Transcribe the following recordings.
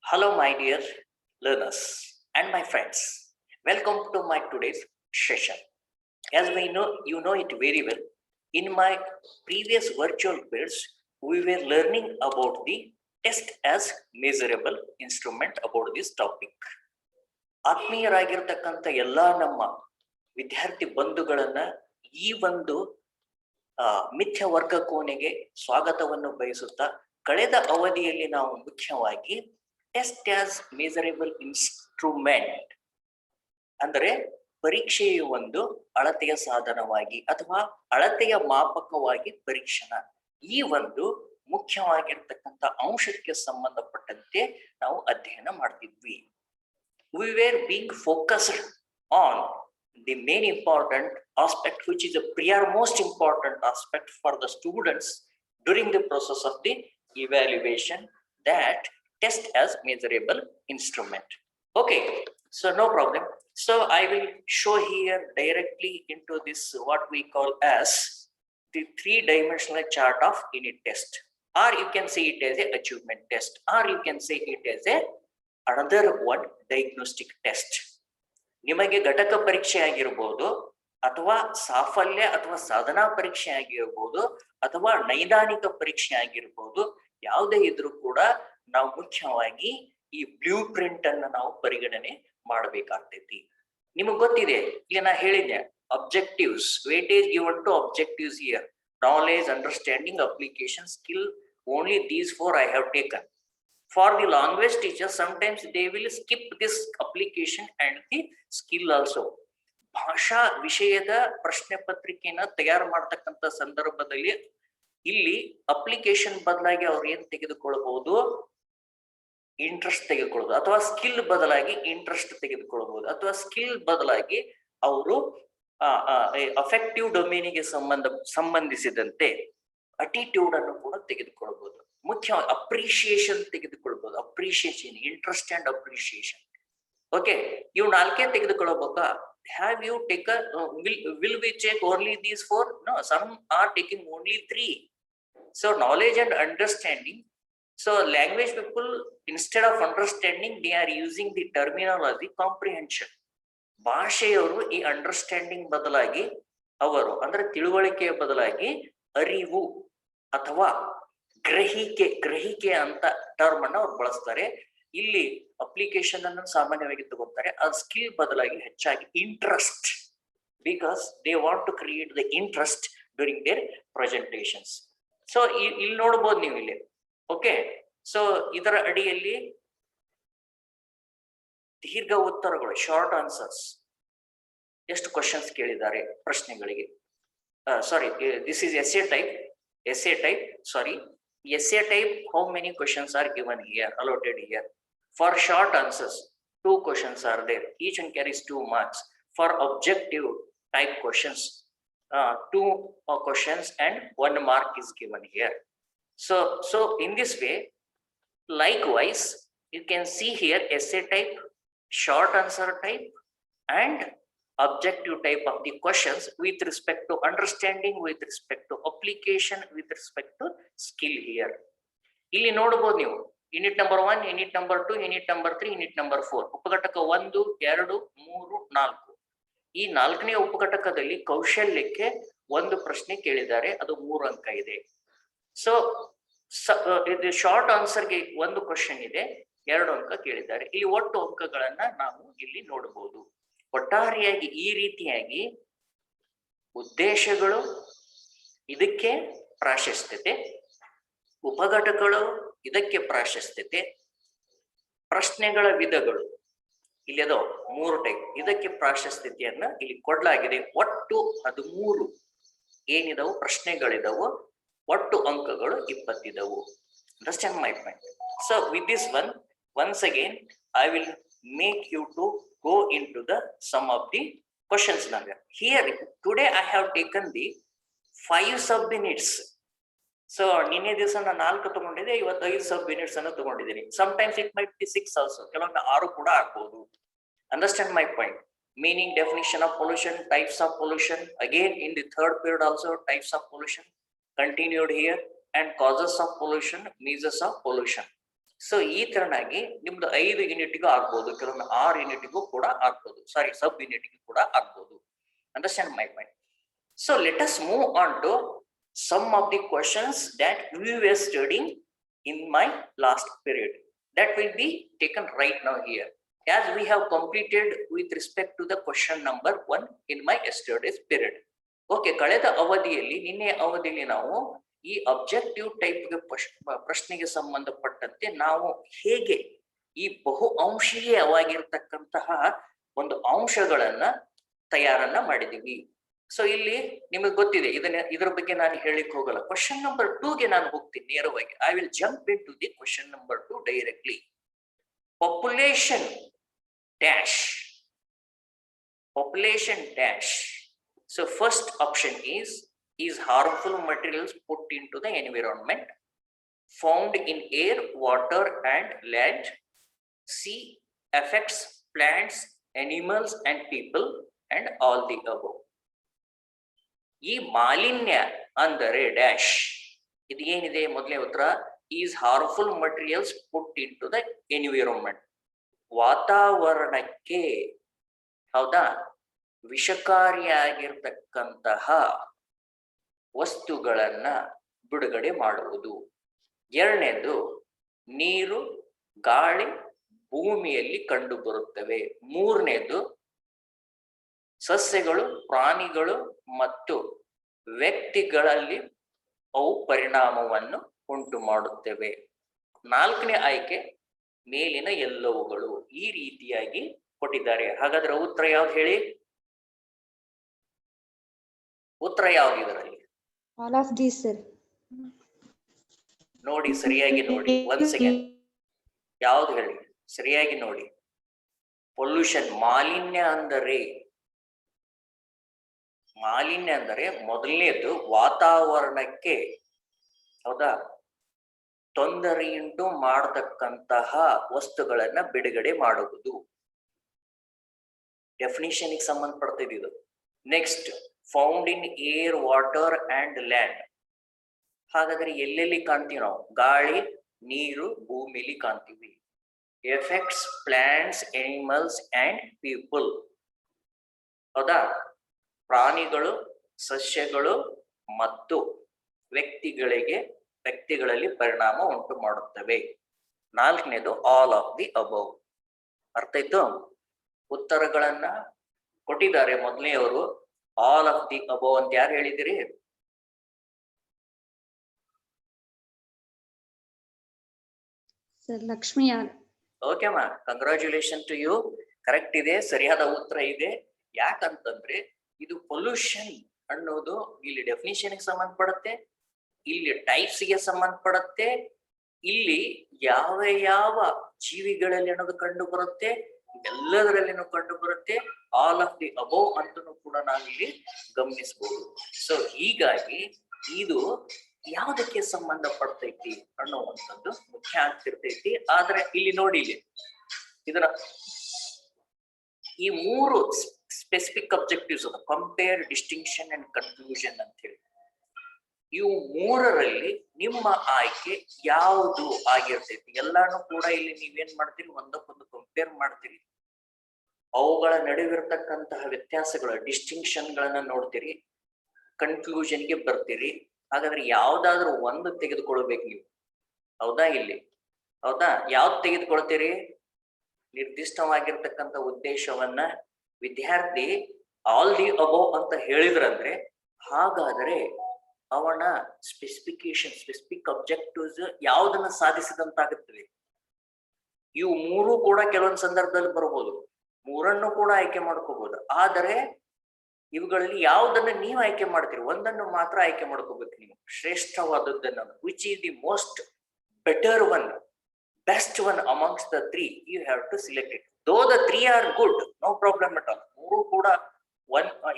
Hello, my dear learners and my friends. Welcome to my today's session. As we know, you know it very well. In my previous virtual periods, we were learning about the test as measurable instrument about this topic. ಆತ್ಮೀಯರಾಗಿರ್ತಕ್ಕಂಥ ಎಲ್ಲಾ ನಮ್ಮ ವಿದ್ಯಾರ್ಥಿ ಬಂಧುಗಳನ್ನ ಈ ಒಂದು ಮಿಥ್ಯ ವರ್ಗ ಕೋಣೆಗೆ ಸ್ವಾಗತವನ್ನು ಬಯಸುತ್ತಾ ಕಳೆದ ಅವಧಿಯಲ್ಲಿ ನಾವು ಮುಖ್ಯವಾಗಿ ಟೆಸ್ಟ್ ಆಸ್ ಮೆಜರೇಬಲ್ ಇನ್ಸ್ಟ್ರೂಮೆಂಟ್ ಅಂದರೆ ಪರೀಕ್ಷೆಯ ಒಂದು ಅಳತೆಯ ಸಾಧನವಾಗಿ ಅಥವಾ ಅಳತೆಯ ಮಾಪಕವಾಗಿ ಪರೀಕ್ಷಣ ಈ ಒಂದು ಮುಖ್ಯವಾಗಿರ್ತಕ್ಕಂಥ ಅಂಶಕ್ಕೆ ಸಂಬಂಧಪಟ್ಟಂತೆ ನಾವು ಅಧ್ಯಯನ ಮಾಡ್ತಿದ್ವಿ. We were being focused on the main important aspect, which is the most important aspect for the students during the process of the evaluation, that test as measurable instrument. Okay, so no problem. So I will show here directly into this what we call as the three-dimensional chart of unit test, or you can say it as a achievement test, or you can say it as a another one diagnostic test. ನಿಮಗೆ ಘಟಕ ಪರೀಕ್ಷೆ ಆಗಿರಬಹುದು ಅಥವಾ ಸಾಫಲ್ಯ ಅಥವಾ ಸಾಧನಾ ಪರೀಕ್ಷೆ ಆಗಿರಬಹುದು ಅಥವಾ ನೈದಾನಿಕ ಪರೀಕ್ಷೆ ಆಗಿರಬಹುದು, ಯಾವುದೇ ಇದ್ರೂ ಕೂಡ ನಾವು ಮುಖ್ಯವಾಗಿ ಈ ಬ್ಲೂ ಪ್ರಿಂಟ್ ಅನ್ನ ನಾವು ಪರಿಗಣನೆ ಮಾಡಬೇಕಾಗ್ತೈತಿ. ನಿಮಗೆ ಗೊತ್ತಿದೆ, ಇಲ್ಲಿ ನಾ ಹೇಳಿದ್ದೆ objectives, weightage given to objectives here, knowledge, understanding, application, skill, only these four I have taken. For the language teachers, sometimes they will skip this application and the skill also. ಭಾಷಾ ವಿಷಯದ ಪ್ರಶ್ನೆ ಪತ್ರಿಕೆನ ತಯಾರು ಮಾಡತಕ್ಕಂತ ಸಂದರ್ಭದಲ್ಲಿ ಇಲ್ಲಿ ಅಪ್ಲಿಕೇಶನ್ ಬದಲಾಗಿ ಅವ್ರು ಏನ್ ತೆಗೆದುಕೊಳ್ಳಬಹುದು, ಇಂಟ್ರೆಸ್ಟ್ ತೆಗೆದುಕೊಳ್ಳಬಹುದು, ಅಥವಾ ಸ್ಕಿಲ್ ಬದಲಾಗಿ ಇಂಟ್ರೆಸ್ಟ್ ತೆಗೆದುಕೊಳ್ಳಬಹುದು, ಅಥವಾ ಸ್ಕಿಲ್ ಬದಲಾಗಿ ಅವರು ಅಫೆಕ್ಟಿವ್ ಡೊಮೇನಿಗೆ ಸಂಬಂಧಿಸಿದಂತೆ ಅಟಿಟ್ಯೂಡ್ ಅನ್ನು ಕೂಡ ತೆಗೆದುಕೊಳ್ಳಬಹುದು. ಮುಖ್ಯ ಅಪ್ರಿಶಿಯೇಷನ್ ತೆಗೆದುಕೊಳ್ಬಹುದು, appreciation, interest and appreciation. Okay, ಇವು ನಾಲ್ಕೇ ತೆಗೆದುಕೊಳ್ಳಬೇಕಾ? Have you taken will we check only these four? No, some are taking only 3. So knowledge and understanding. So language people, instead of understanding, they are using the terminology comprehension. ಭಾಷೆಯವರು ಈ understanding ಬದಲಾಗಿ ಅವರು ಅಂದ್ರೆ ತಿಳುವಳಿಕೆಯ ಬದಲಾಗಿ ಅರಿವು ಅಥವಾ ಗ್ರಹಿಕೆ ಅಂತ ಟರ್ಮ್ ಅನ್ನ ಅವ್ರು ಬಳಸ್ತಾರೆ. ಇಲ್ಲಿ ಅಪ್ಲಿಕೇಶನ್ ಅನ್ನು ಸಾಮಾನ್ಯವಾಗಿ ತಗೋತಾರೆ. ಆ ಸ್ಕಿಲ್ ಬದಲಾಗಿ ಹೆಚ್ಚಾಗಿ interest, because they want to create the interest during their presentations. So ಇಲ್ಲಿ ನೋಡ್ಬೋದು ನೀವು ಇಲ್ಲಿ. ಓಕೆ, ಸೊ ಇದರ ಅಡಿಯಲ್ಲಿ ದೀರ್ಘ ಉತ್ತರಗಳು, ಶಾರ್ಟ್ ಆನ್ಸರ್ಸ್, ಎಷ್ಟು ಕ್ವಶನ್ಸ್ ಕೇಳಿದ್ದಾರೆ ಪ್ರಶ್ನೆಗಳಿಗೆ. Sorry, this is essay type, sorry. Essay type, how many questions are given here, allotted here? For short answers, 2 questions are there. Each one carries 2 marks. For objective type questions, 2 questions and 1 mark is given here. So in this way, likewise, you can see here essay type, short answer type, and objective type of the questions with respect to understanding, with respect to application, with respect to skill here. ಇಲ್ಲಿ ನೋಡಬಹುದು ನೀವು unit number 1, unit number 2, unit number 3, unit number 4, ಉಪಘಟಕ 1, 2, 3, 4. ಈ 4ನೇ ಉಪಘಟಕದಲ್ಲಿ ಕೌಶಲ್ಯಕ್ಕೆ ಒಂದು ಪ್ರಶ್ನೆ ಕೇಳಿದ್ದಾರೆ, ಅದು 3 ಅಂಕ ಇದೆ. ಸೊ ಇದು ಶಾರ್ಟ್ ಆನ್ಸರ್ಗೆ 1 ಕ್ವಶನ್ ಇದೆ, 2 ಅಂಕ ಕೇಳಿದ್ದಾರೆ. ಇಲ್ಲಿ ಒಟ್ಟು ಅಂಕಗಳನ್ನ ನಾವು ಇಲ್ಲಿ ನೋಡಬಹುದು. ಒಟ್ಟಾರೆಯಾಗಿ ಈ ರೀತಿಯಾಗಿ ಉದ್ದೇಶಗಳು, ಇದಕ್ಕೆ ಪ್ರಾಶಸ್ತ್ಯತೆ, ಉಪಘಟಕಗಳು, ಇದಕ್ಕೆ ಪ್ರಾಶಸ್ತ್ಯತೆ, ಪ್ರಶ್ನೆಗಳ ವಿಧಗಳು, ಇಲ್ಲಿ ಅದು 3 ಟೈಪ್, ಇದಕ್ಕೆ ಪ್ರಾಶಸ್ತ್ಯತೆಯನ್ನ ಇಲ್ಲಿ ಕೊಡಲಾಗಿದೆ. ಒಟ್ಟು 13 ಏನಿದವು ಪ್ರಶ್ನೆಗಳಿದವು, ಒಟ್ಟು ಅಂಕಗಳು 20 ಇದವು. Understand my point? So with this one, once again I will make you to go into the some of the questions now. Here today I have taken the 5 sub units. So ನಿನ್ನೆ ದಿವಸ ನಾನು 4 ತಗೊಂಡಿದ್ದೆ, ಇವತ್ತು 5 sub units ಅನ್ನು ತಗೊಂಡಿದ್ದೀನಿ. Sometimes it might be 6 also, ಕೆಲವೊಮ್ಮೆ 6 ಕೂಡ ಆಗಬಹುದು. Understand my point? Meaning, definition of pollution, types of pollution, again in the 3rd period also types of pollution continued here, and causes of pollution, measures of pollution. So ಈ ತರನಾಗಿ ನಿಮ್ದು 5 ಯೂನಿಟ್ಗೂ ಆಗ್ಬೋದು, ಕೆಲವೊಮ್ಮೆ 6 ಯೂನಿಟ್ಗೂ ಕೂಡ ಆಗ್ಬೋದು, ಸಾರಿ ಸಬ್ ಯೂನಿಟ್ಗೂ ಕೂಡ ಆಗ್ಬೋದು. Understand my point? So let us move on to some of the questions that we were studying in my last period. That will be taken right now here, as we have completed with respect to the question number 1 in my yesterday's period. Okay, ಕಳೆದ ಅವಧಿಯಲ್ಲಿ, ನಿನ್ನೆ ಅವಧಿಯಲ್ಲಿ ನಾವು ಈ objective type ಪ್ರಶ್ನೆಗೆ ಸಂಬಂಧಪಟ್ಟಂತೆ ನಾವು ಹೇಗೆ ಈ ಬಹು ಅಂಶೀಯವಾಗಿರ್ತಕ್ಕಂತಹ ಒಂದು ಅಂಶಗಳನ್ನ ತಯಾರನ್ನ ಮಾಡಿದೀವಿ. ಸೊ ಇಲ್ಲಿ ನಿಮಗೆ ಗೊತ್ತಿದೆ, ಇದರ ಬಗ್ಗೆ ನಾನು ಹೇಳಿಕ್ ಹೋಗಲ್ಲ. ಕ್ವಶನ್ ನಂಬರ್ 2 ಗೆ ನಾನು ಹೋಗ್ತೀನಿ ನೇರವಾಗಿ. I will jump in to the question number 2 directly. Population dash, population dash. So first option is harmful materials put into the environment found in air, water and land. C, affects plants, animals and people, and all the above. ಈ ಮಾಲಿನ್ಯ ಅಂದರೆ dash, ಇದು ಏನಿದೆ ಮೊದಲನೇ ಉತ್ತರ, is harmful materials put in to the environment. ವಾತಾವರಣಕ್ಕೆ, ಹೌದಾ, ವಿಷಕಾರಿಯಾಗಿರ್ತಕ್ಕಂತಹ ವಸ್ತುಗಳನ್ನ ಬಿಡುಗಡೆ ಮಾಡುವುದು. ಎರಡನೇದು, ನೀರು, ಗಾಳಿ, ಭೂಮಿಯಲ್ಲಿ ಕಂಡು ಬರುತ್ತವೆ. ಮೂರನೇದು, ಸಸ್ಯಗಳು, ಪ್ರಾಣಿಗಳು ಮತ್ತು ವ್ಯಕ್ತಿಗಳಲ್ಲಿ ಅವು ಪರಿಣಾಮವನ್ನು ಉಂಟು ಮಾಡುತ್ತವೆ. ನಾಲ್ಕನೇ ಆಯ್ಕೆ ಮೇಲಿನ ಎಲ್ಲವುಗಳು. ಈ ರೀತಿಯಾಗಿ ಕೊಟ್ಟಿದ್ದಾರೆ. ಹಾಗಾದ್ರೆ ಉತ್ತರ ಯಾವ್ದು ಹೇಳಿ? ಉತ್ತರ ಯಾವ್ದು ಇದರಲ್ಲಿ? All of these, sir. ನೋಡಿ, ಸರಿಯಾಗಿ ನೋಡಿ, 1 ಸೆಕೆಂಡ್. ಯಾವ್ದು ಹೇಳಿ? ಸರಿಯಾಗಿ ನೋಡಿ. ಪೊಲ್ಯೂಷನ್, ಮಾಲಿನ್ಯ ಅಂದರೆ, ಮಾಲಿನ್ಯ ಅಂದರೆ ಮೊದಲನೇದು ವಾತಾವರಣಕ್ಕೆ, ಹೌದಾ, ತೊಂದರೆಯುಂಟು ಮಾಡತಕ್ಕಂತಹ ವಸ್ತುಗಳನ್ನ ಬಿಡುಗಡೆ ಮಾಡುವುದು. ಡೆಫಿನಿಷನ್ ಸಂಬಂಧಪಡ್ತಿದ್ದು ಇದು. Next, found in air, water and land. ಹಾಗಾದ್ರೆ ಎಲ್ಲೆಲ್ಲಿ ಕಾಣ್ತೀವಿ ನಾವು? ಗಾಳಿ, ನೀರು, ಭೂಮಿಲಿ ಕಾಣ್ತೀವಿ. Effects plants, animals and people, ಹೌದಾ, ಪ್ರಾಣಿಗಳು, ಸಸ್ಯಗಳು ಮತ್ತು ವ್ಯಕ್ತಿಗಳಲ್ಲಿ ಪರಿಣಾಮ ಉಂಟು ಮಾಡುತ್ತವೆ. ನಾಲ್ಕನೇದು ಆಲ್ ಆಫ್ ದಿ ಅಬೌವ್. ಅರ್ಥ ಆಯ್ತು? ಉತ್ತರಗಳನ್ನ ಕೊಟ್ಟಿದ್ದಾರೆ ಮೊದಲನೆಯವರು. ಆಲ್ ಆಫ್ ದಿ ಅಬೌವ್ ಅಂತ ಯಾರು ಹೇಳಿದಿರಿ? Sir Lakshmi R. ಓಕೆ ಮಾ, ಕಂಗ್ರಾಚ್ಯುಲೇಷನ್ ಟು ಯು. ಕರೆಕ್ಟ್ ಇದೆ, ಸರಿಯಾದ ಉತ್ತರ ಇದೆ. ಯಾಕಂತಂದ್ರೆ ಇದು ಪೊಲ್ಯೂಷನ್ ಅನ್ನೋದು ಇಲ್ಲಿ ಡೆಫಿನಿಷನ್ ಸಂಬಂಧಪಡುತ್ತೆ, ಇಲ್ಲಿ ಟೈಪ್ಸ್ ಗೆ ಸಂಬಂಧಪಡುತ್ತೆ, ಇಲ್ಲಿ ಯಾವ ಯಾವ ಜೀವಿಗಳಲ್ಲಿ ಅನ್ನೋದು ಕಂಡು ಬರುತ್ತೆ, ಎಲ್ಲದರಲ್ಲಿನೂ ಕಂಡು ಬರುತ್ತೆ. ಆಲ್ ಆಫ್ ದಿ ಅಬೌವ್ ಅಂತನೂ ಕೂಡ ನಾವಿಲ್ಲಿ ಗಮನಿಸಬಹುದು. ಸೊ ಹೀಗಾಗಿ ಇದು ಯಾವುದಕ್ಕೆ ಸಂಬಂಧಪಡ್ತೈತಿ ಅನ್ನುವಂಥದ್ದು ಮುಖ್ಯ ಆಗ್ತಿರ್ತೈತಿ. ಆದ್ರೆ ಇಲ್ಲಿ ನೋಡಿ, ಇಲ್ಲಿ ಇದರ ಈ 3 ಸ್ಪೆಸಿಫಿಕ್ ಅಬ್ಜೆಕ್ಟಿವ್ಸ್ ಅದ, ಕಂಪೇರ್, ಡಿಸ್ಟಿಂಕ್ಷನ್ ಅಂಡ್ ಕನ್ಕ್ಲೂಷನ್ ಅಂತ ಹೇಳಿ. ಇವು 3ರಲ್ಲಿ ನಿಮ್ಮ ಆಯ್ಕೆ ಯಾವುದು ಆಗಿರ್ತೈತಿ? ಎಲ್ಲಾನು ಕೂಡ ಇಲ್ಲಿ ನೀವೇನ್ ಮಾಡ್ತೀರಿ, ಒಂದಕ್ಕೊಂದು ಕಂಪೇರ್ ಮಾಡ್ತೀರಿ, ಅವುಗಳ ನಡುವಿರ್ತಕ್ಕಂತಹ ವ್ಯತ್ಯಾಸಗಳ ಡಿಸ್ಟಿಂಕ್ಷನ್ ಗಳನ್ನ ನೋಡ್ತೀರಿ, ಕನ್ಕ್ಲೂಷನ್ಗೆ ಬರ್ತೀರಿ. ಹಾಗಾದ್ರೆ ಯಾವ್ದಾದ್ರು ಒಂದು ತೆಗೆದುಕೊಳ್ಬೇಕು ನೀವು, ಹೌದಾ? ಇಲ್ಲಿ ಹೌದಾ, ಯಾವ್ದು ತೆಗೆದುಕೊಳ್ತೀರಿ? ನಿರ್ದಿಷ್ಟವಾಗಿರ್ತಕ್ಕಂಥ ಉದ್ದೇಶವನ್ನ ವಿದ್ಯಾರ್ಥಿ ಆಲ್ ದಿ ಅಬೌವ್ ಅಂತ ಹೇಳಿದ್ರಂದ್ರೆ, ಹಾಗಾದ್ರೆ ಅವನ ಸ್ಪೆಸಿಫಿಕ್ ಅಬ್ಜೆಕ್ಟಿವ್ಸ್ ಯಾವ್ದನ್ನ ಸಾಧಿಸಿದಂತಾಗುತ್ತದೆ? ಇವು 3 ಕೂಡ ಕೆಲವೊಂದು ಸಂದರ್ಭದಲ್ಲಿ ಬರಬಹುದು, 3ಅನ್ನು ಕೂಡ ಆಯ್ಕೆ ಮಾಡ್ಕೋಬಹುದು. ಆದರೆ ಇವುಗಳಲ್ಲಿ ಯಾವುದನ್ನ ನೀವು ಆಯ್ಕೆ ಮಾಡ್ತೀರಿ, ಒಂದನ್ನು ಮಾತ್ರ ಆಯ್ಕೆ ಮಾಡ್ಕೋಬೇಕು ನೀವು, ಶ್ರೇಷ್ಠವಾದದ್ದನ್ನ. Which is the most better one, best one amongst the 3, you have to select it. Though the 3 are good, no problem at all. 3 ಕೂಡ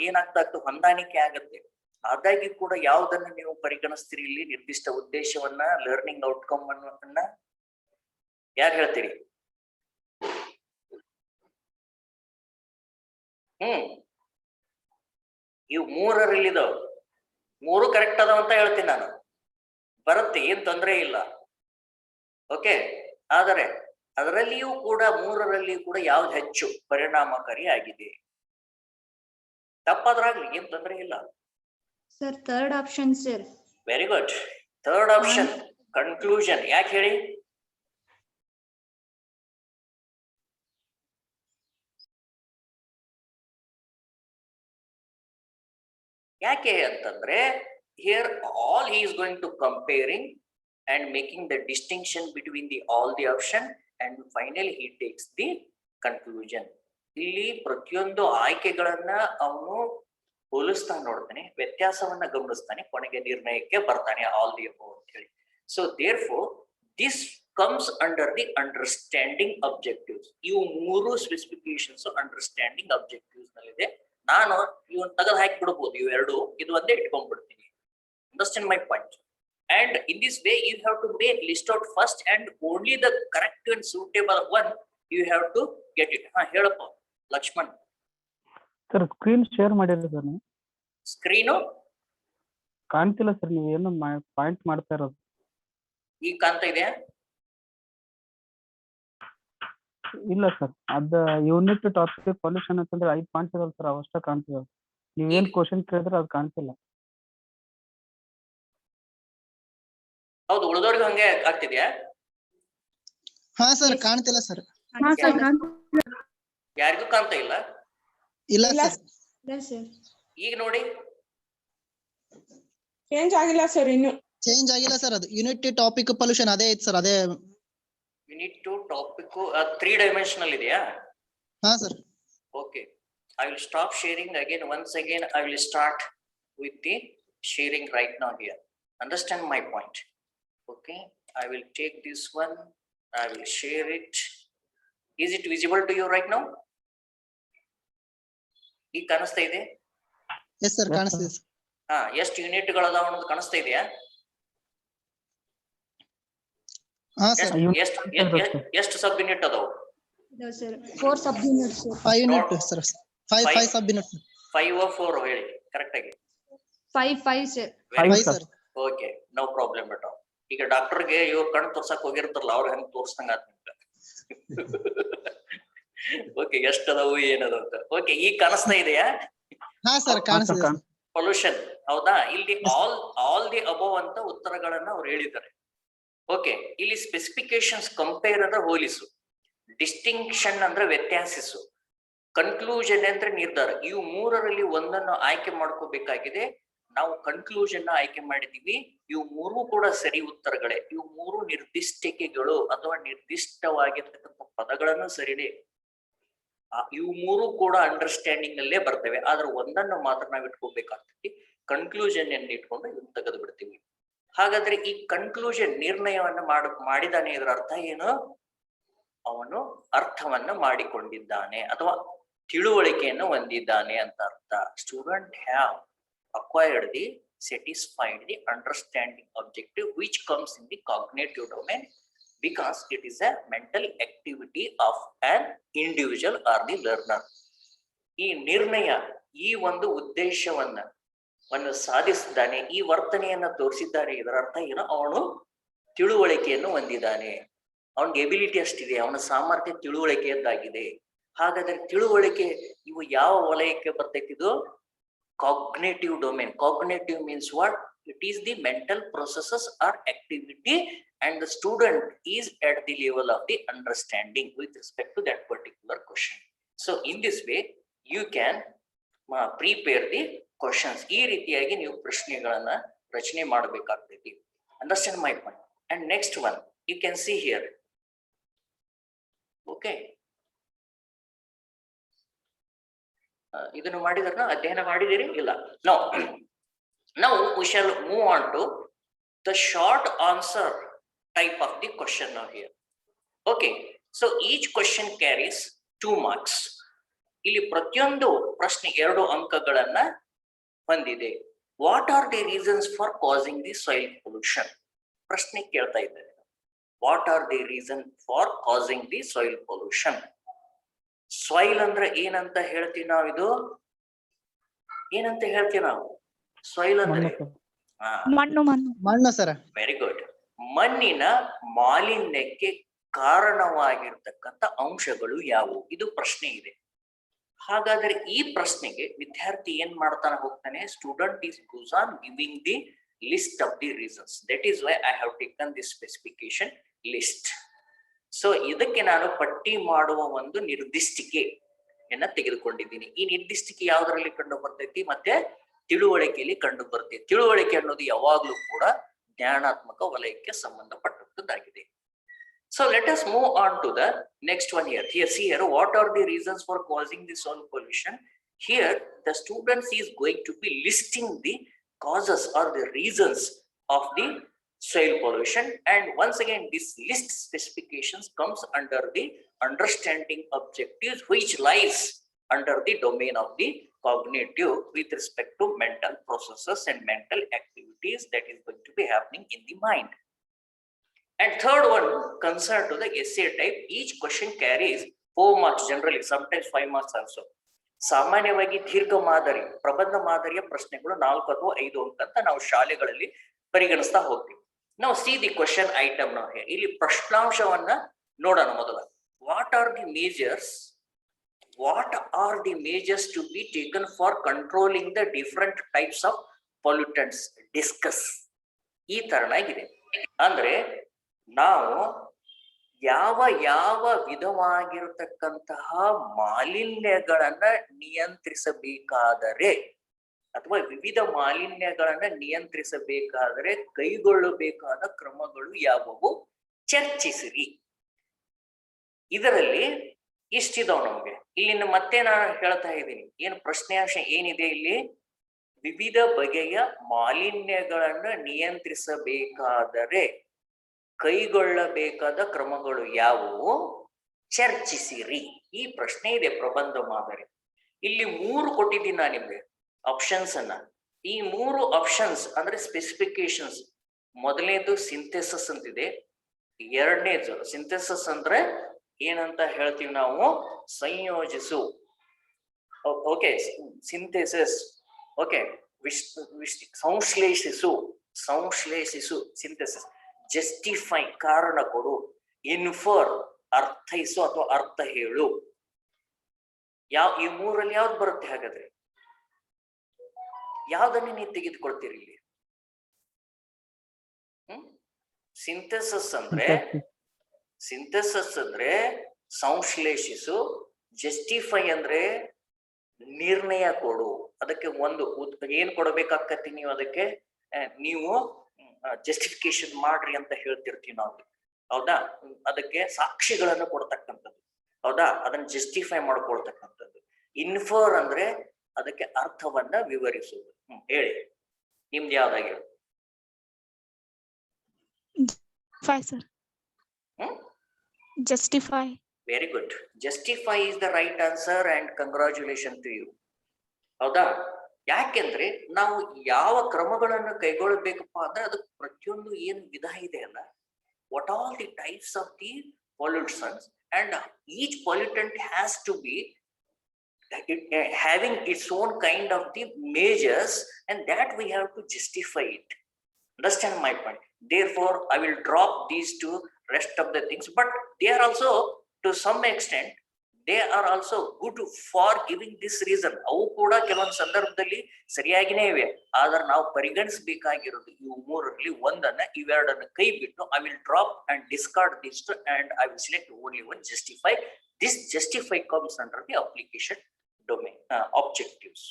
ಏನಾಗ್ತಾ ಇತ್ತು, ಹೊಂದಾಣಿಕೆ ಆಗುತ್ತೆ. ಆದಾಗಿ ಕೂಡ ಯಾವುದನ್ನ ನೀವು ಪರಿಗಣಿಸ್ತೀರಿ ಇಲ್ಲಿ? ನಿರ್ದಿಷ್ಟ ಉದ್ದೇಶವನ್ನ, ಲರ್ನಿಂಗ್ ಔಟ್ಕಮ್ ಅನ್ನೋದನ್ನ ಯಾರು ಹೇಳ್ತೀರಿ? ಇವು 3ರಲ್ಲಿ ಇದಾವ, 3 ಕರೆಕ್ಟ್ ಅದಾವ ಅಂತ ಹೇಳ್ತೀನಿ ನಾನು. ಬರುತ್ತೆ, ಏನ್ ತೊಂದರೆ ಇಲ್ಲ. ಓಕೆ, ಆದರೆ ಅದರಲ್ಲಿಯೂ ಕೂಡ ಮೂರರಲ್ಲಿ ಕೂಡ ಯಾವ್ದು ಹೆಚ್ಚು ಪರಿಣಾಮಕಾರಿ ಆಗಿದೆ? ತಪ್ಪಾದ್ರಾಗ್ಲಿ ಏನ್ ತೊಂದರೆ ಇಲ್ಲ. Sir, third option, sir. Very good. Third option conclusion. ಯಾಕೆ ಹೇಳಿ? ಯಾಕೆ ಅಂತಂದ್ರೆ here all he is going to comparing and making the distinction between the all the option and finally he takes the conclusion. ಇಲ್ಲಿ ಪ್ರತಿಯೊಂದು ಆಯ್ಕೆಗಳನ್ನ ಅವನು ಹೋಲಿಸ್ತಾ ನೋಡ್ತಾನೆ, ವ್ಯತ್ಯಾಸವನ್ನ ಗಮನಿಸ್ತಾನೆ, ಕೊನೆಗೆ ನಿರ್ಣಯಕ್ಕೆ ಬರ್ತಾನೆ ಆಲ್ ದಿ ಅಬೌವ್ ಅಂತ ಹೇಳಿ. So therefore this comes under the understanding objectives. ಇವು ಮೂರು ಸ್ಪೆಸಿಫಿಕೇಶನ್ಸ್ ಅಂಡರ್ಸ್ಟ್ಯಾಂಡಿಂಗ್ ಅಬ್ಜೆಕ್ಟಿವ್ಸ್ ನಲ್ಲಿದೆ. ನಾನು ಇವನ್ ತೆಗೆದು ಹಾಕಿ ಬಿಡ್ಬೋದು, ಇವೆರಡು ಇದು ಒಂದೇ ಇಟ್ಕೊಂಡ್ಬಿಡ್ತೀನಿ. Understand my point. And in this way you have to make list out first and only the correct and suitable one you have to get it. ಹೇಳಪ್ಪ ಲಕ್ಷ್ಮಣ್. ಸರ್ ಸ್ಕ್ರೀನ್ ಶೇರ್ ಮಾಡಿರಿ ಸರ್. ನೀವು ಸ್ಕ್ರೀನು ಕಾಣ್ತಿಲ್ಲ sir, ನೀವು ಏನು point ಮಾಡ್ತಾ ಇರೋದು. ಈಗ ಕಾಣ್ತಾ ಇದೆಯಾ? ಇಲ್ಲ ಸರ್, ಅದ ಯೂನಿಟ್ ಟಾಪಿಕ್ ಪೊಲ್ಯೂಷನ್ ಅಂತಂದ್ರೆ 5 ಪಾಯಿಂಟ್ಸ್ ಇರಲ್ಲ ಸರ್, ಅವಷ್ಟೇ ಕಾಣ್ತಿದಾವೆ. ನೀವ್ ಏನ್ ಕ್ವಶನ್ ಕೇಳಿದ್ರೆ ಅದು ಕಾಣ್ತಿಲ್ಲ. ಹೌದು, ಉಳಿದವ್ರಿಗೆ ಹಂಗೆ ಆಗ್ತಿದ್ಯಾ? ಹಾ ಸರ್, ಕಾಣ್ತಿಲ್ಲ ಸರ್. ಯಾರಿಗೂ ಕಾಣ್ತಾ ಇಲ್ಲ? ಇಲ್ಲ Yes, ಸರ್, sir. ಈಗ ನೋಡಿ. ಚೇಂಜ್ ಆಗಿಲ್ಲ ಸರ್ ಇನ್ನು. ಚೇಂಜ್ ಆಗಿಲ್ಲ ಸರ್. ಅದು ಯೂನಿಟ್ ಟಾಪಿಕ್ ಪೊಲ್ಯೂಷನ್ ಅದೇ ಐತ್ ಸರ್, ಅದೇ. ಯೂನಿಟ್ 2 ಟಾಪಿಕ್ 3 ಡೈಮೆನ್ಷನಲ್ ಇದೆಯಾ? ಹಾ sir. Okay, I will stop sharing again. Once again I will start with the sharing right now here. Understand my point? Okay, I will take this one, I will share it. Is it visible to you right now? ಈಗ ಕಾಣಿಸ್ತಾ ಇದೆ? Yes sir, ಕಾಣಿಸ್ತಿದೆ sir. ಎಷ್ಟು unit ಗಳದಾವ ಅನ್ನೋದು ಕಾಣಿಸ್ತಾ ಇದೆಯಾ? ಹಾ ಸರ್, ಎಷ್ಟು ಸಬ್ ಯೂನಿಟ್ ಅದಾವು? No, sir. 4 sub-units, sir. 5 unit sir. 5 sub unit. 5 or 4 ಹೇಳಿ ಕರೆಕ್ಟ್ ಆಗಿ. 5, sir. 5 sir. Okay, no problem at all. ಈಗ ಡಾಕ್ಟರ್ಗೆ ಇವ್ರ ಕಣ್ಣು ತೋರ್ಸಕ್ ಹೋಗಿರ್ತಾರಲ್ಲ, ಅವ್ರ ಹೆಂಗ್ ತೋರ್ಸಂಗ ಆತ. ಓಕೆ, ಎಷ್ಟದವು ಏನದು ಅಂತ. ಓಕೆ, ಈಗ ಕಾಣಿಸ್ತಾ ಇದೆಯಾ? ಹಾ ಸರ್, ಕಾಣಿಸ್ತಿದೆ. ಪೊಲ್ಯೂಷನ್ ಹೌದಾ? ಇಲ್ಲಿ ಆಲ್ ದಿ ಅಬೋವ್ ಅಂತ ಉತ್ತರಗಳನ್ನ ಅವ್ರು ಹೇಳಿದ್ದಾರೆ. ಓಕೆ, ಇಲ್ಲಿ ಸ್ಪೆಸಿಫಿಕೇಶನ್ಸ್ ಕಂಪೇರ್ ಅಂದ್ರೆ ಹೋಲಿಸು, ಡಿಸ್ಟಿಂಕ್ಷನ್ ಅಂದ್ರೆ ವ್ಯತ್ಯಾಸಿಸು, ಕನ್ಕ್ಲೂಷನ್ ಅಂದ್ರೆ ನಿರ್ಧಾರ. ಇವು ಮೂರರಲ್ಲಿ ಒಂದನ್ನು ಆಯ್ಕೆ ಮಾಡ್ಕೋಬೇಕಾಗಿದೆ. ನಾವು ಕನ್ಕ್ಲೂಷನ್ ಆಯ್ಕೆ ಮಾಡಿದೀವಿ. ಇವು ಮೂರು ಕೂಡ ಸರಿ ಉತ್ತರಗಳೇ. ಇವು ಮೂರು ನಿರ್ದಿಷ್ಟತೆಗಳು ಅಥವಾ ನಿರ್ದಿಷ್ಟವಾಗಿರ್ತಕ್ಕಂಥ ಪದಗಳನ್ನು ಸರಿನೇ. ಇವು ಮೂರು ಕೂಡ ಅಂಡರ್ಸ್ಟ್ಯಾಂಡಿಂಗ್ ನಲ್ಲೇ ಬರ್ತವೆ. ಆದ್ರೆ ಒಂದನ್ನು ಮಾತ್ರ ನಾವ್ ಇಟ್ಕೋಬೇಕಾಗ್ತೈತಿ. ಕನ್ಕ್ಲೂಷನ್ ಅನ್ನು ಇಟ್ಕೊಂಡು ಇದನ್ನ ತೆಗೆದು ಬಿಡ್ತೀವಿ. ಹಾಗಾದ್ರೆ ಈ ಕನ್ಕ್ಲೂಷನ್ ನಿರ್ಣಯವನ್ನ ಮಾಡಿದಾನೆ, ಇದರ ಅರ್ಥ ಏನು? ಅವನು ಅರ್ಥವನ್ನ ಮಾಡಿಕೊಂಡಿದ್ದಾನೆ ಅಥವಾ ತಿಳುವಳಿಕೆಯನ್ನು ಹೊಂದಿದ್ದಾನೆ ಅಂತ ಅರ್ಥ. Student have acquired the satisfied the understanding objective which comes in the cognitive domain because it is a mental activity of an individual or the learner. ಈ ನಿರ್ಣಯ ಈ ಒಂದು ಉದ್ದೇಶವನ್ನು ಸಾಧಿಸಿದ್ದಾನೆ, ಈ ವರ್ತನೆಯನ್ನ ತೋರಿಸಿದ್ದಾನೆ. ಇದರ ಅರ್ಥ ಏನು? ಅವನು ತಿಳುವಳಿಕೆಯನ್ನು ಹೊಂದಿದ್ದಾನೆ, ಅವನಿಗೆ ಎಬಿಲಿಟಿ ಅಷ್ಟಿದೆ, ಅವನ ಸಾಮರ್ಥ್ಯ ತಿಳುವಳಿಕೆಯದ್ದಾಗಿದೆ. ಹಾಗಾದ್ರೆ ತಿಳುವಳಿಕೆ ಇವು ಯಾವ ವಲಯಕ್ಕೆ ಬರ್ತೈತಿ? ಇದು cognitive domain. Cognitive means what? It is the mental processes or activity and the student is at the level of the understanding with respect to that particular question. So in this way you can prepare the questions. ಈ ರೀತಿಯಾಗಿ ನೀವು ಪ್ರಶ್ನೆಗಳನ್ನ ರಚನೆ ಮಾಡಬೇಕಾಗ್ತೈತಿ. Understand my point? And next one you can see here. Okay, ಇದನ್ನು ಮಾಡಿದ್ರನ ಅಧ್ಯಯನ ಮಾಡಿದಿರಿ? ಇಲ್ಲ. Now we shall move on to the short answer type of the question now here. Okay, so each question carries 2 marks. ಇಲ್ಲಿ ಪ್ರತಿಯೊಂದು ಪ್ರಶ್ನೆ 2 ಅಂಕಗಳನ್ನ ಹೊಂದಿದೆ. What are the reasons for causing the soil pollution? ಪ್ರಶ್ನೆ ಕೇಳ್ತಾ ಇದ್ದಾರೆ. What are the reason for causing the soil pollution? Soil ಅಂದ್ರೆ ಏನಂತ ಹೇಳ್ತೀವಿ ನಾವು? ಇದು ಏನಂತ ಹೇಳ್ತೀವಿ ನಾವು? ಸಾಯಿಲ್ ಅಂದ್ರೆ ಮಣ್ಣು. ಮಣ್ಣು ಸರ್. Very good. ಮಣ್ಣಿನ ಮಾಲಿನ್ಯಕ್ಕೆ ಕಾರಣವಾಗಿರ್ತಕ್ಕಂಥ ಅಂಶಗಳು ಯಾವುವು? ಇದು ಪ್ರಶ್ನೆ ಇದೆ. ಹಾಗಾದ್ರೆ ಈ ಪ್ರಶ್ನೆಗೆ ವಿದ್ಯಾರ್ಥಿ ಏನ್ ಮಾಡ್ತಾನೆ ಹೋಗ್ತಾನೆ, student is goes on giving the list of the reasons. That is why I have taken this specification list. So ಇದಕ್ಕೆ ನಾನು ಪಟ್ಟಿ ಮಾಡುವ ಒಂದು ನಿರ್ದಿಷ್ಟಿಕೆಯನ್ನ ತೆಗೆದುಕೊಂಡಿದ್ದೀನಿ. ಈ ನಿರ್ದಿಷ್ಟಿಕೆ ಯಾವುದರಲ್ಲಿ ಕಂಡು ಬರ್ತೈತಿ? ಮತ್ತೆ ತಿಳುವಳಿಕೆಯಲ್ಲಿ ಕಂಡು ಬರ್ತೈತಿ. ತಿಳುವಳಿಕೆ ಅನ್ನೋದು ಯಾವಾಗ್ಲೂ ಕೂಡ ಜ್ಞಾನಾತ್ಮಕ ವಲಯಕ್ಕೆ ಸಂಬಂಧಪಟ್ಟದ್ದಾಗಿದೆ. So let us move on to the next one here. Here, what are the reasons for causing the soil pollution? Here, the students is going to be listing the causes or the reasons of the soil pollution. And once again, this list specifications comes under the understanding objectives, which lies under the domain of the cognitive with respect to mental processes and mental activities that is going to be happening in the mind. And third one, concerned to the essay type, each question carries 4 marks generally, sometimes 5 marks also. ಸಾಮಾನ್ಯವಾಗಿ ದೀರ್ಘ ಮಾದರಿ ಪ್ರಬಂಧ ಮಾದರಿಯ ಪ್ರಶ್ನೆಗಳು 4 ಅಥವಾ 5 ಅಂಕ ಅಂತ ನಾವು ಶಾಲೆಗಳಲ್ಲಿ ಪರಿಗಣಿಸ್ತಾ ಹೋಗ್ತೀವಿ. ನಾವು ಸಿ ದಿ ಕ್ವೆಶ್ಚನ್ ಐಟಮ್ ನಾವು ಇಲ್ಲಿ ಪ್ರಶ್ನಾಂಶವನ್ನ ನೋಡೋಣ. ಮೊದಲ, what are the measures to be taken for controlling the different types of pollutants? Discuss. ಈ ತರನಾಗಿದೆ. ಅಂದ್ರೆ ನಾವು ಯಾವ ವಿಧವಾಗಿರತಕ್ಕಂತಹ ಮಾಲಿನ್ಯಗಳನ್ನ ನಿಯಂತ್ರಿಸಬೇಕಾದರೆ ಅಥವಾ ವಿವಿಧ ಮಾಲಿನ್ಯಗಳನ್ನ ನಿಯಂತ್ರಿಸಬೇಕಾದರೆ ಕೈಗೊಳ್ಳಬೇಕಾದ ಕ್ರಮಗಳು ಯಾವುವು ಚರ್ಚಿಸಿರಿ. ಇದರಲ್ಲಿ ಇಷ್ಟಿದಾವ್ ನಮ್ಗೆ. ಇಲ್ಲಿಂದ ಮತ್ತೆ ನಾನು ಹೇಳ್ತಾ ಇದ್ದೀನಿ, ಏನು ಪ್ರಶ್ನೆಯಾಂಶ ಏನಿದೆ ಇಲ್ಲಿ, ವಿವಿಧ ಬಗೆಯ ಮಾಲಿನ್ಯಗಳನ್ನ ನಿಯಂತ್ರಿಸಬೇಕಾದರೆ ಕೈಗೊಳ್ಳಬೇಕಾದ ಕ್ರಮಗಳು ಯಾವುವು ಚರ್ಚಿಸಿರಿ. ಈ ಪ್ರಶ್ನೆ ಇದೆ ಪ್ರಬಂಧ ಮಾದರಿ. ಇಲ್ಲಿ 3 ಕೊಟ್ಟಿದ್ದೀನಿ ನಾನು ನಿಮ್ಗೆ ಆಪ್ಷನ್ಸ್ ಅನ್ನ. ಈ 3 ಆಪ್ಷನ್ಸ್ ಅಂದ್ರೆ ಸ್ಪೆಸಿಫಿಕೇಶನ್ಸ್. ಮೊದಲನೇದು ಸಿಂಥೆಸಿಸ್ ಅಂತಿದೆ. ಎರಡನೇದು ಸಿಂಥೆಸಿಸ್ ಅಂದ್ರೆ ಏನಂತ ಹೇಳ್ತೀವಿ ನಾವು, ಸಂಯೋಜಿಸು. Okay, synthesis. ಓಕೆ, ಸಂಶ್ಲೇಷಿಸು ಸಿಂಥೆಸಿಸ್. ಜಸ್ಟಿಫೈ, ಕಾರಣ ಕೊಡು. ಇನ್ಫರ್, ಅರ್ಥೈಸು ಅಥವಾ ಅರ್ಥ ಹೇಳು. ಈ 3ರಲ್ಲಿ ಯಾವ್ದು ಬರುತ್ತೆ? ಹಾಗಾದ್ರೆ ಯಾವ್ದನ್ನ ನೀವು ತೆಗೆದುಕೊಳ್ತೀರಿ ಇಲ್ಲಿ? ಸಿಂಥೆಸಿಸ್ ಅಂದ್ರೆ ಸಂಶ್ಲೇಷಿಸು. ಜಸ್ಟಿಫೈ ಅಂದ್ರೆ ನಿರ್ಣಯ ಕೊಡು. ಅದಕ್ಕೆ ಒಂದು ಏನ್ ಕೊಡಬೇಕಾಗತ್ತೆ ನೀವು? ಅದಕ್ಕೆ ನೀವು ಜಸ್ಟಿಫಿಕೇಶನ್ ಮಾಡ್ರಿ ಅಂತ ಹೇಳ್ತಿರ್ತೀವಿ ನಾವು, ಹೌದಾ? ಅದಕ್ಕೆ ಸಾಕ್ಷಿಗಳನ್ನು ಕೊಡ್ತಕ್ಕಂಥದ್ದು, ಹೌದಾ? ಅದನ್ನ ಜಸ್ಟಿಫೈ ಮಾಡ್ಕೊಳ್ತಕ್ಕಂಥದ್ದು. ಇನ್ಫರ್ ಅಂದ್ರೆ ಅದಕ್ಕೆ ಅರ್ಥವನ್ನ ವಿವರಿಸುವುದು. ಹೇಳಿ, ನಿಮ್ದು ಯಾವ್ದಾಗಿ? Justify. Very good. Justify is the right answer and congratulations to you. ಹೌದಾ? ಯಾಕೆಂದ್ರೆ ನಾವು ಯಾವ ಕ್ರಮಗಳನ್ನು ಕೈಗೊಳ್ಳಬೇಕಪ್ಪ ಅಂದ್ರೆ ಅದಕ್ಕೆ ಪ್ರತಿಯೊಂದು ಏನು ವಿಧ ಇದೆ ಅಲ್ಲ, what all the types of the pollutants, and each pollutant has to be having its own kind of the measures, and that we have to justify it. Understand my point? Therefore, I will drop these 2 rest of the things, but they are also to some extent they are also good for giving this reason. ಅವು ಕೂಡ ಕೆಲವೊಂದು ಸಂದರ್ಭದಲ್ಲಿ ಸರಿಯಾಗಿನೇ ಇವೆ. ಆದ್ರೆ ನಾವು ಪರಿಗಣಿಸಬೇಕಾಗಿರೋದು ಇವು 3ರಲ್ಲಿ ಒಂದನ್ನ, ಇವೆರಡನ್ನ ಕೈ ಬಿಟ್ಟು I will drop and discard these 2 and I will select only one, justify. This justify comes under the application domain objectives.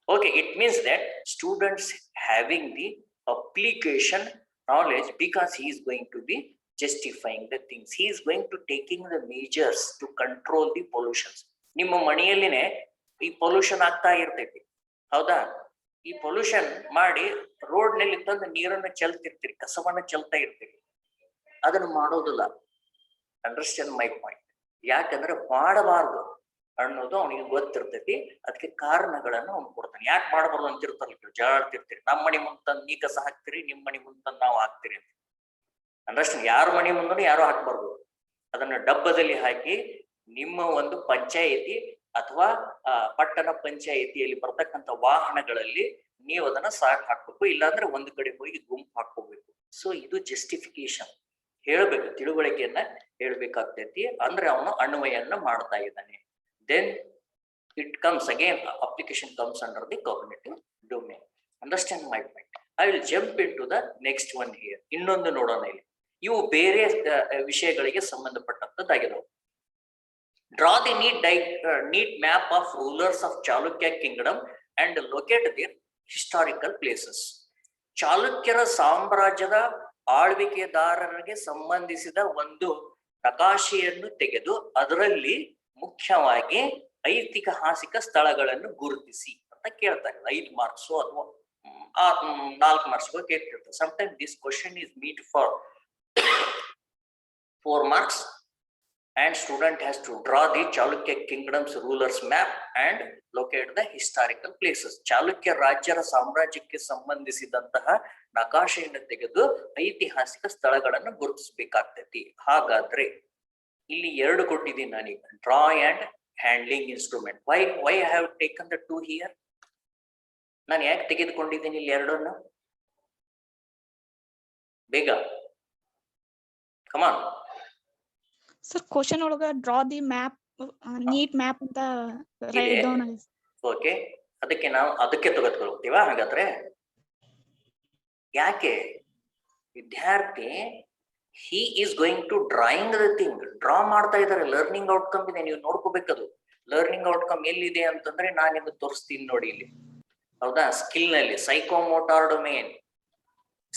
Okay, it means that students having the application knowledge, because he is going to be justifying the things, he is going to taking the measures to control the pollutions. ನಿಮ್ಮ ಮನೆಯಲ್ಲಿನೇ ಈ pollution ಆಗ್ತಾ ಇರ್ತೈತಿ, ಹೌದಾ? ಈ pollution ಮಾಡಿ road ನಲ್ಲಿ ತಂದು ನೀರನ್ನ ಚೆಲ್ತಿರ್ತೀರಿ, ಕಸವನ್ನ ಚೆಲ್ತಾ ಇರ್ತೀರಿ. ಅದನ್ನು ಮಾಡೋದಿಲ್ಲ. Understand my point? ಯಾಕಂದ್ರೆ ಮಾಡಬಾರ್ದು ಅನ್ನೋದು ಅವನಿಗೆ ಗೊತ್ತಿರ್ತೈತಿ. ಅದಕ್ಕೆ ಕಾರಣಗಳನ್ನು ಅವ್ನು ಕೊಡ್ತಾನೆ. ಯಾಕೆ ಮಾಡಬಾರ್ದು ಅಂತಿರ್ತಾರಲ್ಲ, ಜಾಡ್ತಿರ್ತೀರಿ. ನಮ್ಮ ಮನೆ ಮುಂದೆ ನೀ ಕಸ ಹಾಕ್ತಿರಿ, ನಿಮ್ಮ ಮನೆ ಮುಂದೆ ನಾವು ಹಾಕ್ತಿರಿ ಅಂತ. ಅಂಡರ್ಸ್ಟ್ಯಾಂಡ್? ಯಾರ ಮನೆ ಮುಂದೂ ಯಾರು ಹಾಕ್ಬಾರ್ದು. ಅದನ್ನ ಡಬ್ಬದಲ್ಲಿ ಹಾಕಿ ನಿಮ್ಮ ಒಂದು ಪಂಚಾಯಿತಿ ಅಥವಾ ಪಟ್ಟಣ ಪಂಚಾಯಿತಿಯಲ್ಲಿ ಬರ್ತಕ್ಕಂಥ ವಾಹನಗಳಲ್ಲಿ ನೀವು ಅದನ್ನ ಸಾಕ್ ಹಾಕ್ಬೇಕು. ಇಲ್ಲಾಂದ್ರೆ ಒಂದು ಕಡೆ ಹೋಗಿ ಗುಂಪು ಹಾಕೋಬೇಕು. ಸೊ ಇದು ಜಸ್ಟಿಫಿಕೇಶನ್. ಹೇಳ್ಬೇಕು, ತಿಳುವಳಿಕೆಯನ್ನ ಹೇಳ್ಬೇಕಾಗ್ತೈತಿ. ಅಂದ್ರೆ ಅವನು ಅನ್ವಯನ ಮಾಡ್ತಾ ಇದ್ದಾನೆ. Then it comes again application comes under the cognitive domain. Understand my point. I will jump in to the next one here. ಇನ್ನೊಂದು ನೋಡೋಣ ಇಲ್ಲಿ. ಇವು ಬೇರೆ ವಿಷಯಗಳಿಗೆ ಸಂಬಂಧಪಟ್ಟಂತದ್ದಾಗಿದಾವೆ. Draw the neat map of rulers of Chalukya kingdom and locate their historical places. ಚಾಲುಕ್ಯರ ಸಾಮ್ರಾಜ್ಯದ ಆಳ್ವಿಕೆದಾರರಿಗೆ ಸಂಬಂಧಿಸಿದ ಒಂದು ನಕಾಶೆಯನ್ನು ತೆಗೆದು ಅದರಲ್ಲಿ ಮುಖ್ಯವಾಗಿ ಐತಿಹಾಸಿಕ ಸ್ಥಳಗಳನ್ನು ಗುರುತಿಸಿ ಅಂತ ಕೇಳ್ತಾರೆ. 5 ಮಾರ್ಕ್ಸ್ ಅಥವಾ 4 ಮಾರ್ಕ್ಸ್ ಕೇಳ್ತಿರ್ತಾರೆ. Sometime this question is meet for 4 marks. And student has to draw the Chalukya kingdom's rulers map and locate the historical places. Chalukya ರಾಜ್ಯರ ಸಾಮ್ರಾಜ್ಯಕ್ಕೆ ಸಂಬಂಧಿಸಿದಂತಹ ನಕಾಶೆಯನ್ನು ತೆಗೆದು ಐತಿಹಾಸಿಕ ಸ್ಥಳಗಳನ್ನು ಗುರುತಿಸಬೇಕಾಗ್ತೈತಿ. ಹಾಗಾದ್ರೆ ಇಲ್ಲಿ 2 ಕೊಟ್ಟಿದ್ದೀನಿ ನಾನೀಗ, draw and handling instrument. Why I have taken the 2 here? ನಾನು ಯಾಕೆ ತೆಗೆದುಕೊಂಡಿದ್ದೀನಿ ಇಲ್ಲಿ 2? ಬೇಗ ಕಮಾನ್. ಸರ್ ಕ್ವಶನ್ ಒಳಗ draw the map neat map ಅಂತ ರೈಟ್ ಡೌನ್ ಆಗಿದೆ. ಓಕೆ, ಅದಕ್ಕೆ ನಾವು ಅದಕ್ಕೆ ತೆಗೆದುಕೊಳ್ತೀವಾ? ಹಾಗಾದ್ರೆ ಯಾಕೆ ವಿದ್ಯಾರ್ಥಿ he is going to drawing the thing, draw ಮಾಡ್ತಾ ಇದ್ದಾರೆ. ಲರ್ನಿಂಗ್ ಔಟ್ಕಮ್ ಇದೆ, ನೀವು ನೋಡ್ಕೋಬೇಕದು. ಲರ್ನಿಂಗ್ ಔಟ್ಕಮ್ ಎಲ್ಲಿದೆ ಅಂತಂದ್ರೆ ನಾನು ನಿಮಗೆ ತೋರಿಸ್ತೀನಿ ನೋಡಿ ಇಲ್ಲಿ. ಹೌದಾ? ಸ್ಕಿಲ್ ನಲ್ಲಿ, ಸೈಕೋಮೋಟಾರ್ ಡೊಮೇನ್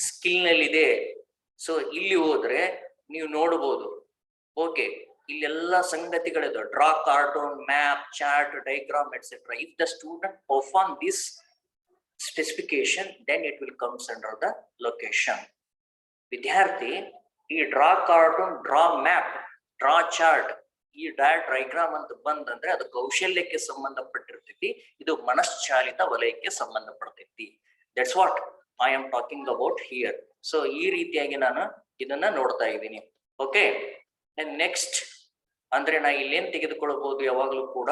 ಸ್ಕಿಲ್ ನಲ್ಲಿ ಇದೆ. ಸೊ ಇಲ್ಲಿ ಹೋದ್ರೆ ನೀವು ನೋಡಬಹುದು. ಓಕೆ, ಇಲ್ಲೆಲ್ಲ ಸಂಗತಿಗಳಿದೆ. Draw cartoon, map, chart, diagram etcetera. If the student perform this specification then it will comes under the location. ವಿದ್ಯಾರ್ಥಿ ಈ draw cartoon, draw map, draw chart, ಈ ಡೈಗ್ರಾಮ್ ಅಂತ ಬಂದಂದ್ರೆ ಅದು ಕೌಶಲ್ಯಕ್ಕೆ ಸಂಬಂಧಪಟ್ಟಿರ್ತೈತಿ. ಇದು ಮನಶ್ಚಾಲಿತ ವಲಯಕ್ಕೆ ಸಂಬಂಧಪಡ್ತೈತಿ. That's what I am talking about here. So ಈ ರೀತಿಯಾಗಿ ನಾನು ಇದನ್ನ ನೋಡ್ತಾ ಇದ್ದೀನಿ. ಓಕೆ, ನೆಕ್ಸ್ಟ್ ಅಂದ್ರೆ ನಾ ಇಲ್ಲೇನ್ ತೆಗೆದುಕೊಳ್ಳಬಹುದು, ಯಾವಾಗ್ಲೂ ಕೂಡ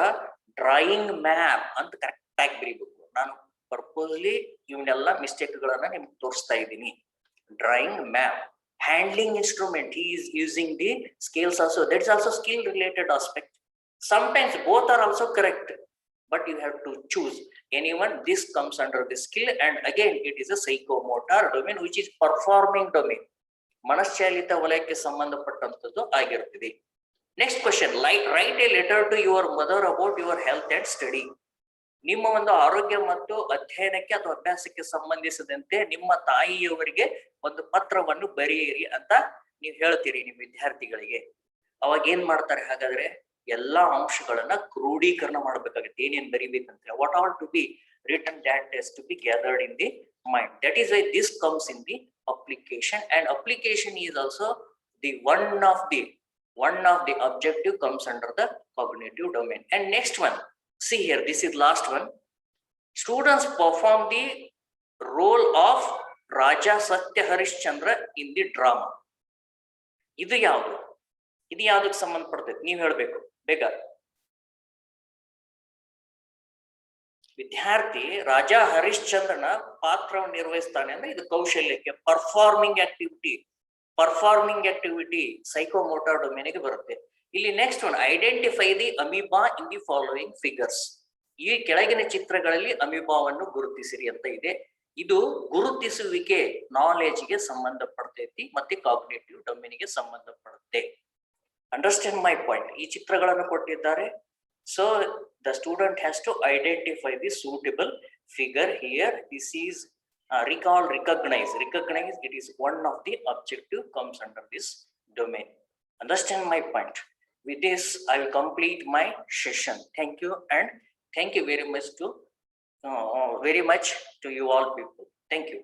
ಡ್ರಾಯಿಂಗ್ ಮ್ಯಾಪ್ ಅಂತ ಕರೆಕ್ಟ್ ಆಗಿ ಬರೀಬೇಕು. ನಾನು ಪರ್ಪೋಸ್ಲಿ ಇವನ್ನೆಲ್ಲ ಮಿಸ್ಟೇಕ್ ಗಳನ್ನ ನಿಮ್ಗೆ ತೋರಿಸ್ತಾ ಇದ್ದೀನಿ. Drawing map, handling instrument, he is using the scales also. That's also skill related aspect. Sometimes both are also correct, but you have to choose anyone. This comes under the skill, and again it is a psychomotor domain, which is performing domain. ಮನಶ್ಚಾಲಿತ ವಲಯಕ್ಕೆ ಸಂಬಂಧಪಟ್ಟಂತದ್ದು ಆಗಿರುತ್ತದೆ. Next question, write a letter to your mother about your health and study. ನಿಮ್ಮ ಒಂದು ಆರೋಗ್ಯ ಮತ್ತು ಅಧ್ಯಯನಕ್ಕೆ ಅಥವಾ ಅಭ್ಯಾಸಕ್ಕೆ ಸಂಬಂಧಿಸಿದಂತೆ ನಿಮ್ಮ ತಾಯಿಯವರಿಗೆ ಒಂದು ಪತ್ರವನ್ನು ಬರೆಯಿರಿ ಅಂತ ನೀವು ಹೇಳ್ತೀರಿ ನಿಮ್ಮ ವಿದ್ಯಾರ್ಥಿಗಳಿಗೆ. ಅವಾಗ ಏನ್ ಮಾಡ್ತಾರೆ? ಹಾಗಾದ್ರೆ ಎಲ್ಲಾ ಅಂಶಗಳನ್ನ ಕ್ರೋಢೀಕರಣ ಮಾಡ್ಬೇಕಾಗುತ್ತೆ. ಏನೇನ್ ಬರಿಬೇಕಂತ, what all to be written, that has to be gathered in the mind. That is why this comes in the application, and application is also the one of the objective comes under the cognitive domain. And next one, see here, this is last one. Students perform the role of Raja Satya Harishchandra in the drama. ಇದು ಯಾವ್ದಕ್ಕೆ ಸಂಬಂಧಪಡ್ತೈತೆ ನೀವು ಹೇಳ್ಬೇಕು ಬೇಗ. ವಿದ್ಯಾರ್ಥಿ ರಾಜ ಹರಿಶ್ಚಂದ್ರನ ಪಾತ್ರವನ್ನು ನಿರ್ವಹಿಸ್ತಾನೆ ಅಂದ್ರೆ ಇದು ಕೌಶಲ್ಯಕ್ಕೆ, performing activity ಸೈಕೋಮೋಟಾರ್ ಡೊಮೇನ್ಗೆ ಬರುತ್ತೆ. ಇಲ್ಲಿ next one, identify the amoeba in the following figures. ಈ ಕೆಳಗಿನ ಚಿತ್ರಗಳಲ್ಲಿ ಅಮೀಬಾವನ್ನು ಗುರುತಿಸಿರಿ ಅಂತ ಇದೆ. ಇದು ಗುರುತಿಸುವಿಕೆ, ನಾಲೆಜ್ಗೆ ಸಂಬಂಧಪಡ್ತೈತಿ ಮತ್ತೆ ಕಾಗ್ನಿಟಿವ್ ಡೊಮೇನ್ಗೆ ಸಂಬಂಧಪಡುತ್ತೆ. Understand my point. ಈ ಚಿತ್ರಗಳನ್ನು ಕೊಟ್ಟಿದ್ದಾರೆ. So the student has to identify the suitable figure here. This is recognize. It is one of the objective comes under this domain. Understand my point. With this, I will complete my session. Thank you, and thank you very much to you all people. Thank you.